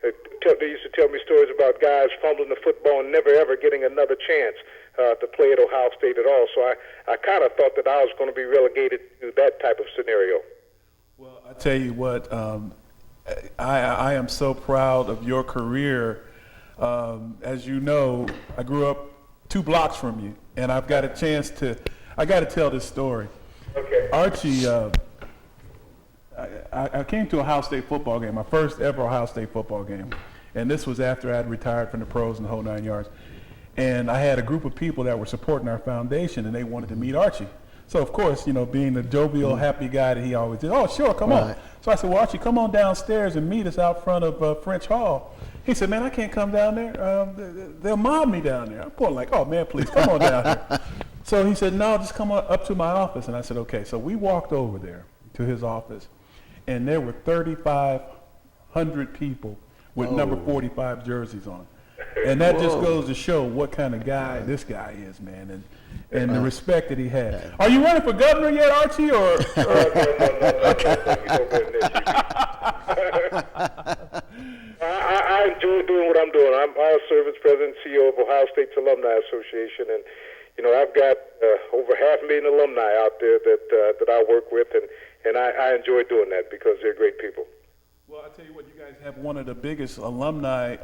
they used to tell me stories about guys fumbling the football and never ever getting another chance to play at Ohio State at all. So I kind of thought that I was going to be relegated to that type of scenario. Well, I tell you what, I am so proud of your career. As you know, I grew up 2 blocks from you, and I've got a chance I got to tell this story. Okay. Archie, I came to a Ohio State football game, my first ever Ohio State football game, and this was after I'd retired from the pros and the whole 9 yards. And I had a group of people that were supporting our foundation, and they wanted to meet Archie. So, of course, being the jovial, happy guy that he always did, oh, sure, come on. So I said, well, Archie, come on downstairs and meet us out front of French Hall. He said, man, I can't come down there. They'll mob me down there. I'm going like, oh, man, please, come on down here. So he said, no, just come on up to my office. And I said, okay. So we walked over there to his office, and there were 3,500 people with number 45 jerseys on. And that just goes to show what kind of guy this guy is, man, and the respect that he has. Are you running for governor yet, Archie? Or? I enjoy doing what I'm doing. I'm service president and CEO of Ohio State's Alumni Association, and I've got over 500,000 alumni out there that I work with, and I enjoy doing that because they're great people. Well, I tell you what, you guys have one of the biggest alumni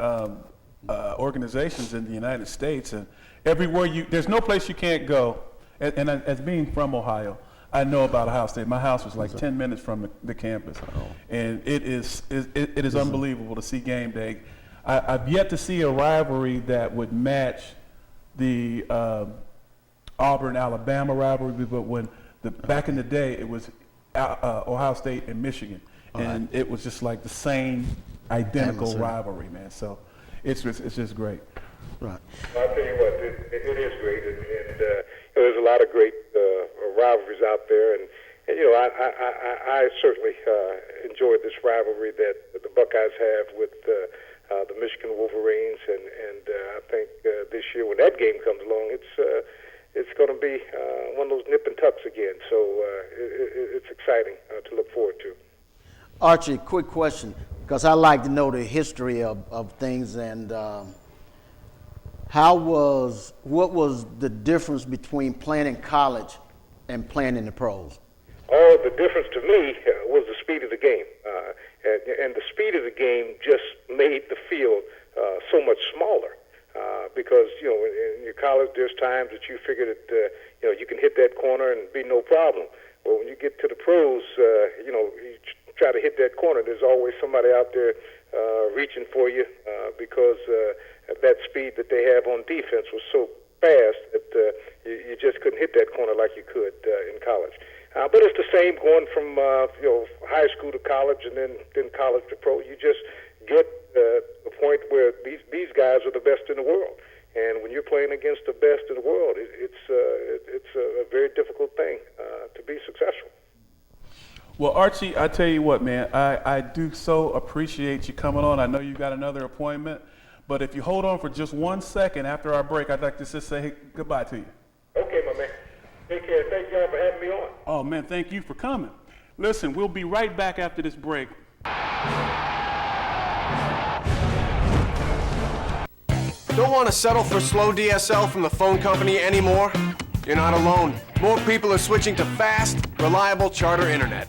organizations in the United States, and everywhere there's no place you can't go. And as being from Ohio, I know about Ohio State. My house was like 10 minutes from the campus, and it is unbelievable to see game day. I've yet to see a rivalry that would match the Auburn-Alabama rivalry, but when back in the day it was Ohio State and Michigan, and it was just like the same identical rivalry, man. So. It's just great. Right. I'll tell you what, it is great, and there's a lot of great rivalries out there, and I certainly enjoyed this rivalry that the Buckeyes have with the Michigan Wolverines, and I think this year when that game comes along, it's going to be one of those nip and tucks again. So it's exciting to look forward to. Archie, quick question, because I like to know the history of things, and what was the difference between playing in college and playing in the pros? Oh, the difference to me was the speed of the game, and the speed of the game just made the field so much smaller. Because in your college, there's times that you figure that you can hit that corner and be no problem. Well, when you get to the pros, you try to hit that corner, there's always somebody out there reaching for you because that speed that they have on defense was so fast that you just couldn't hit that corner like you could in college. But it's the same going from high school to college and then college to pro. You just get the point where these guys are the best in the world. And when you're playing against the best in the world, it's a very difficult thing to be successful. Well, Archie, I tell you what, man, I do so appreciate you coming on. I know you got another appointment, but if you hold on for just 1 second after our break, I'd like to just say goodbye to you. Okay, my man. Take care. Thank y'all for having me on. Oh, man, thank you for coming. Listen, we'll be right back after this break. Don't want to settle for slow DSL from the phone company anymore? You're not alone. More people are switching to fast, reliable Charter Internet.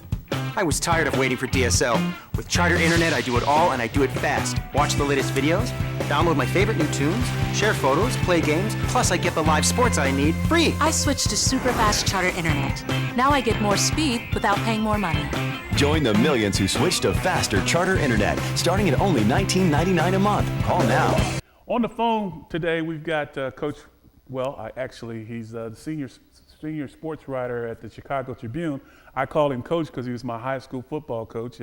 I was tired of waiting for DSL. With Charter Internet, I do it all, and I do it fast. Watch the latest videos, download my favorite new tunes, share photos, play games, plus I get the live sports I need free. I switched to super fast Charter Internet. Now I get more speed without paying more money. Join the millions who switched to faster Charter Internet, starting at only $19.99 a month. Call now. On the phone today, we've got Coach, he's the senior sports writer at the Chicago Tribune. I call him Coach because he was my high school football coach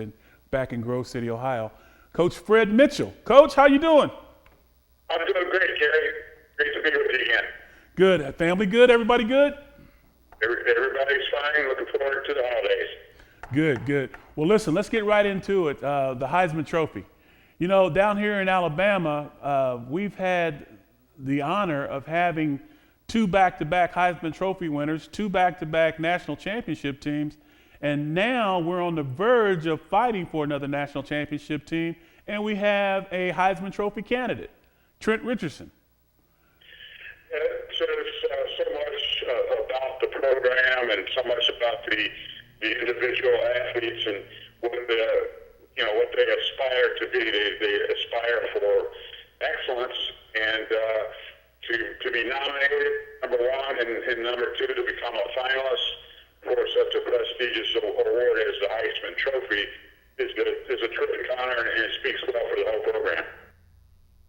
back in Grove City, Ohio. Coach Fred Mitchell. Coach, how you doing? I'm doing great, Gary. Great to be with you again. Good. Family good? Everybody good? Everybody's fine. Looking forward to the holidays. Good. Well, listen, let's get right into it. The Heisman Trophy. Down here in Alabama, we've had the honor of having 2 back-to-back Heisman Trophy winners, 2 back-to-back national championship teams, and now we're on the verge of fighting for another national championship team and we have a Heisman Trophy candidate, Trent Richardson. It says so much about the program and so much about the individual athletes and what they aspire to be. They aspire for excellence and to be nominated, number one, and number two, to become a finalist for such a prestigious award as the Heisman Trophy is a terrific honor, and it speaks well for the whole program.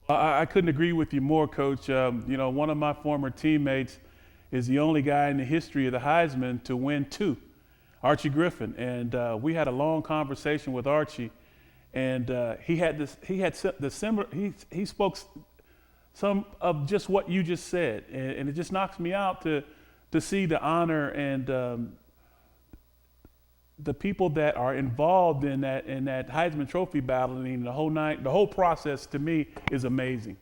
I couldn't agree with you more, Coach. One of my former teammates is the only guy in the history of the Heisman to win two, Archie Griffin. And we had a long conversation with Archie, and he spoke some of just what you just said, and it just knocks me out to see the honor and the people that are involved in that Heisman Trophy battling the whole night. The whole process to me is amazing.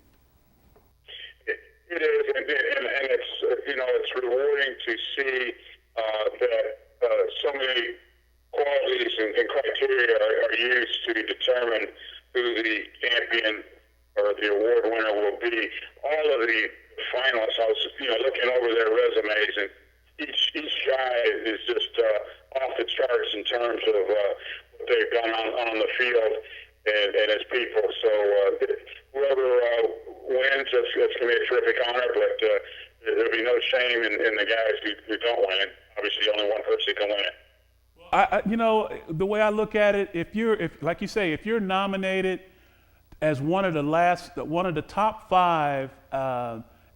It is, and it's rewarding to see that so many qualities and criteria are used to determine who the champion or the award winner will be. All of the finalists, I was looking over their resumes, and each guy is just off the charts in terms of what they've done on the field and as people. So whoever wins, it's going to be a terrific honor, but there'll be no shame in the guys who don't win it. Obviously, only one person can win it. The way I look at it, if like you say, if you're nominated as one of the top 5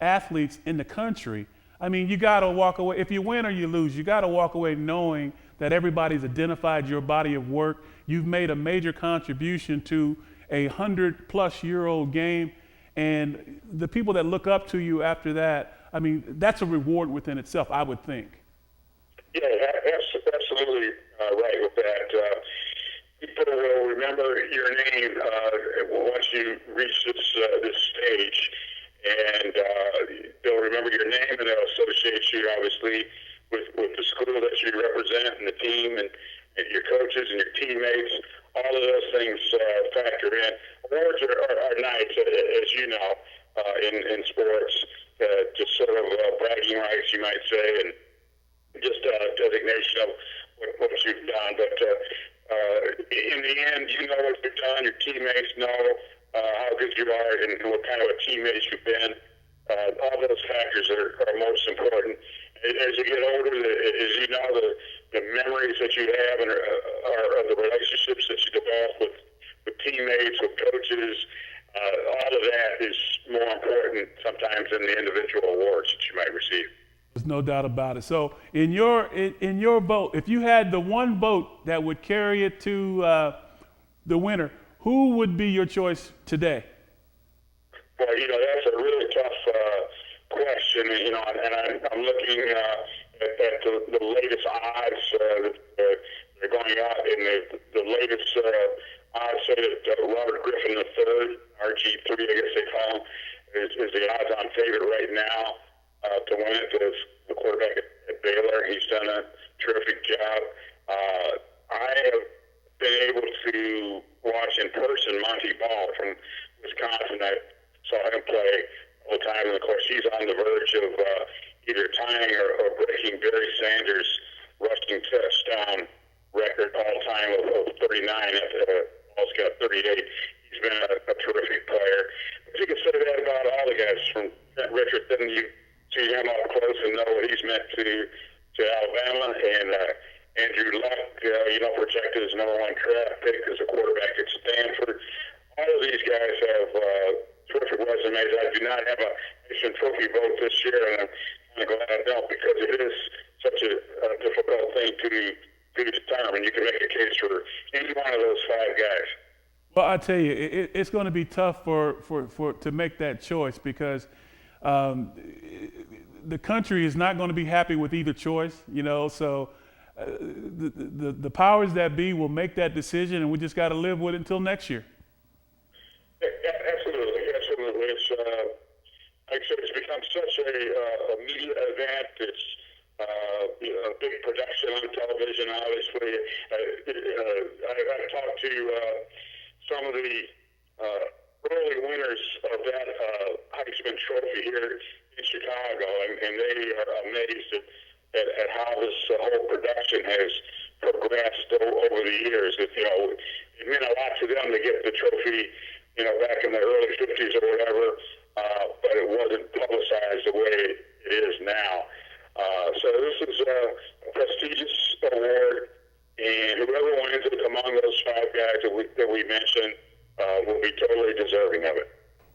athletes in the country, I mean, you got to walk away. If you win or you lose, you got to walk away knowing that everybody's identified your body of work. You've made a major contribution to a 100-plus-year-old game, and the people that look up to you after that, I mean, that's a reward within itself, I would think. Yeah, absolutely right with that. People will remember your name once you reach this stage, and they'll remember your name, and they'll associate you, obviously, with the school that you represent and the team and your coaches and your teammates. All of those things factor in. Awards are nice, as you know, in sports, just sort of bragging rights, you might say, and just a designation of what you've done. But in the end, you know what you've done. Your teammates know how good you are and what kind of a teammate you've been. All those factors are most important. As you get older, as you know, the memories that you have and are the relationships that you develop with teammates, with coaches, all of that is more important sometimes than the individual awards that you might receive. There's no doubt about it. So in your vote, if you had the one vote that would carry it to the winner, who would be your choice today? Well, that's a really tough question, and I'm looking at the latest odds that are going out, and the latest odds say that Robert Griffin III, RG3, I guess they call him, is the odds-on favorite right now to win it as the quarterback at Baylor. He's done a terrific job. I have been able to watch in person Monty Ball from Wisconsin. I saw him play all the time, and of course he's on the verge of either tying or breaking Barry Sanders' rushing touchdown record all-time of 39. Ball's got 38. He's been a terrific player. But you can say that about all the guys from Trent Richardson. You see him up close and know what he's meant to Alabama, and Andrew Luck, projected as number 1 draft pick as a quarterback at Stanford. All of these guys have terrific resumes. I do not have a Heisman Trophy vote this year, and I'm kind of glad I don't, because it is such a difficult thing to determine. You can make a case for any one of those 5 guys. Well, I tell you, it's going to be tough to make that choice, because the country is not going to be happy with either choice, so the powers that be will make that decision, and we just got to live with it until next year. Absolutely. It's like I said, it's become such a media event. It's a big production on television, obviously. I've talked to some of the Trophy here in Chicago, and they are amazed at how this whole production has progressed over the years. It meant a lot to them to get the trophy, back in the early 50s or whatever, but it wasn't publicized the way it is now. So this is a prestigious award, and whoever wins it among those 5 guys that we mentioned will be totally deserving of it.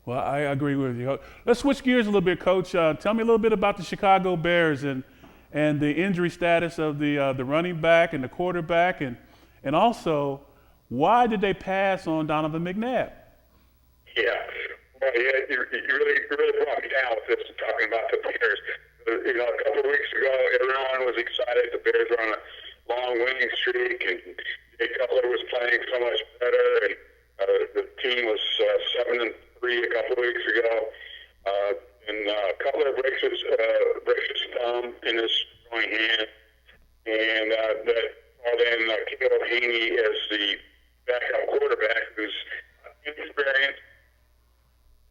Well, I agree with you. Let's switch gears a little bit, Coach. Tell me a little bit about the Chicago Bears and the injury status of the running back and the quarterback, and also why did they pass on Donovan McNabb? Yeah, well, you really brought me down with this, talking about the Bears. A couple of weeks ago, everyone was excited. The Bears were on a long winning streak, and Jay Cutler was playing so much better, and the team was 7-3 a couple of weeks ago. And Cutler breaks his thumb in his throwing hand, and that brought in Caleb Haney as the backup quarterback, who's inexperienced.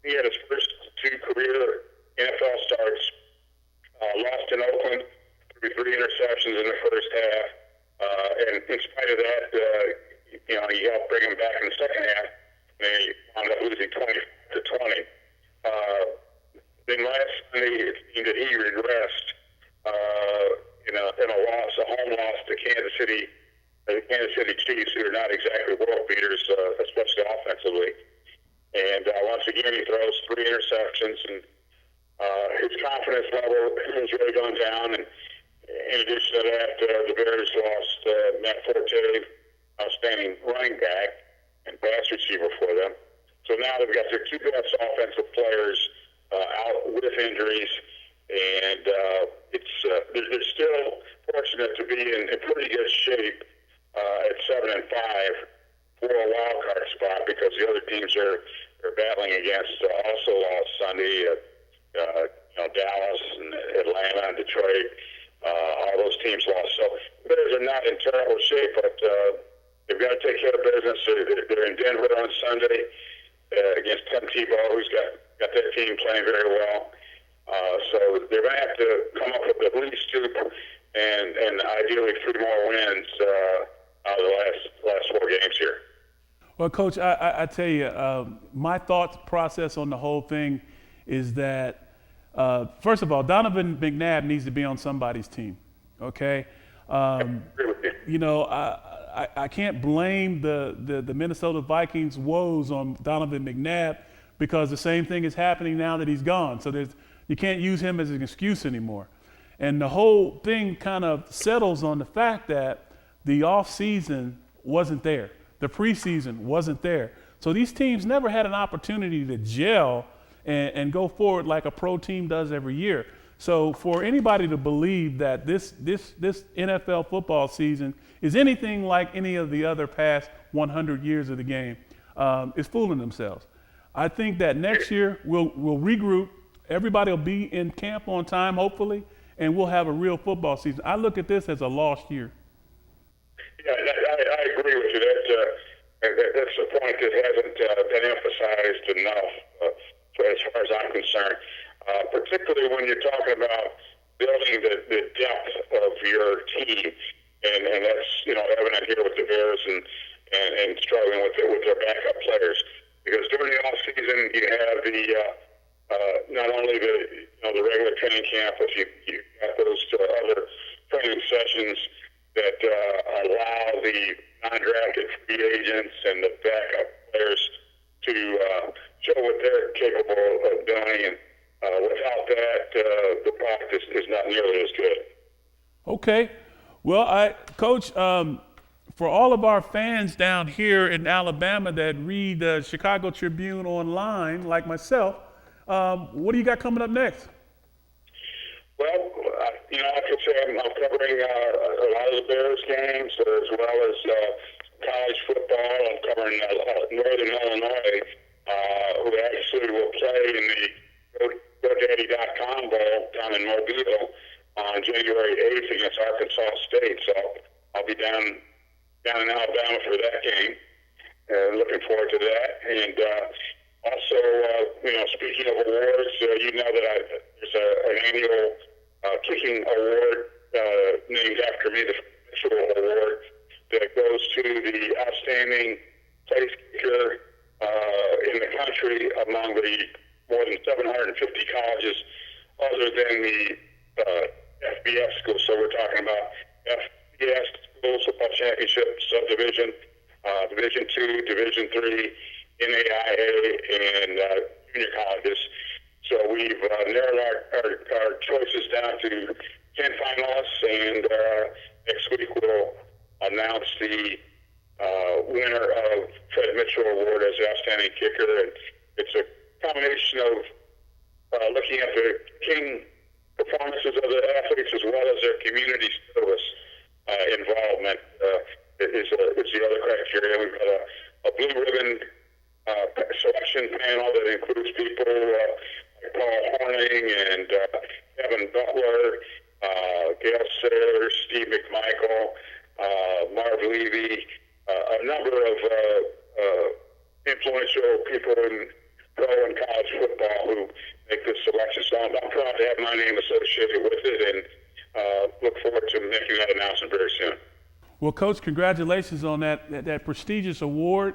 He had his first 2 career NFL starts, lost in Oakland through 3 interceptions in the first half, and in spite of that, he helped bring him back in the second half, and he wound up losing 20-20. Then last Sunday, it seemed that he regressed in a home loss to Kansas City Chiefs, who are not exactly world beaters, especially offensively. And once again, he throws 3 interceptions, and his confidence level has really gone down. And in addition to that, the Bears lost Matt Forte, outstanding running back and pass receiver for them. So now they've got their 2 best offensive players out with injuries, and they're still fortunate to be in pretty good shape at 7-5 for a wild card spot, because the other teams are battling against also lost Sunday. Dallas and Atlanta and Detroit, all those teams lost. So the Bears are not in terrible shape, but they've got to take care of business. They're in Denver on Sunday against Tim Tebow, who's got that team playing very well. So they're going to have to come up with at least 2 and ideally 3 more wins out of the last 4 games here. Well, Coach, I tell you, my thought process on the whole thing is that, first of all, Donovan McNabb needs to be on somebody's team, okay? I can't blame the Minnesota Vikings' woes on Donovan McNabb, because the same thing is happening now that he's gone. So you can't use him as an excuse anymore. And the whole thing kind of settles on the fact that the offseason wasn't there. The preseason wasn't there. So these teams never had an opportunity to gel and go forward like a pro team does every year. So for anybody to believe that this NFL football season is anything like any of the other past 100 years of the game is fooling themselves. I think that next year we'll regroup. Everybody will be in camp on time, hopefully, and we'll have a real football season. I look at this as a lost year. Yeah, I agree with you. That's a point that hasn't been emphasized enough as far as I'm concerned, particularly when you're talking about building the depth of your team, and that's evident here with the Bears and struggling with their backup players. Because during the off season, you have not only the regular training camp, but you got those other training sessions that allow the non-drafted free agents and the backup players to show what they're capable of doing. And without that, the product is not nearly as good. Okay. Well, Coach, for all of our fans down here in Alabama that read the Chicago Tribune online, like myself, what do you got coming up next? Well, like I said, I'm covering a lot of the Bears games as well as college football. I'm covering Northern Illinois, who actually will play in the GoDaddy.com Bowl down in Mobile on January 8th against Arkansas State. So I'll be down in Alabama for that game. Looking forward to that. And also, speaking speaking of awards, you know that there's an annual kicking award named after me, the Mitchell Award, that goes to the outstanding place kicker in the country among the more than 750 colleges other than the FBS schools. So we're talking about FBS schools, football championship, subdivision, Division II, Division III, NAIA, and junior colleges. So we've narrowed our choices down to 10 finalists, and next week we'll announce the winner of Fred Mitchell Award as the outstanding kicker. And it's a combination of looking at the kicking performances of the athletes as well as their community service involvement is the other criteria. We've got a blue ribbon selection panel that includes people like Paul Horning and Kevin Butler, Gail Sayers, Steve McMichael, Marv Levy, a number of influential people in pro and college football who make this selection. So I'm proud to have my name associated with it, and look forward to making that announcement very soon. Well, Coach, congratulations on that prestigious award.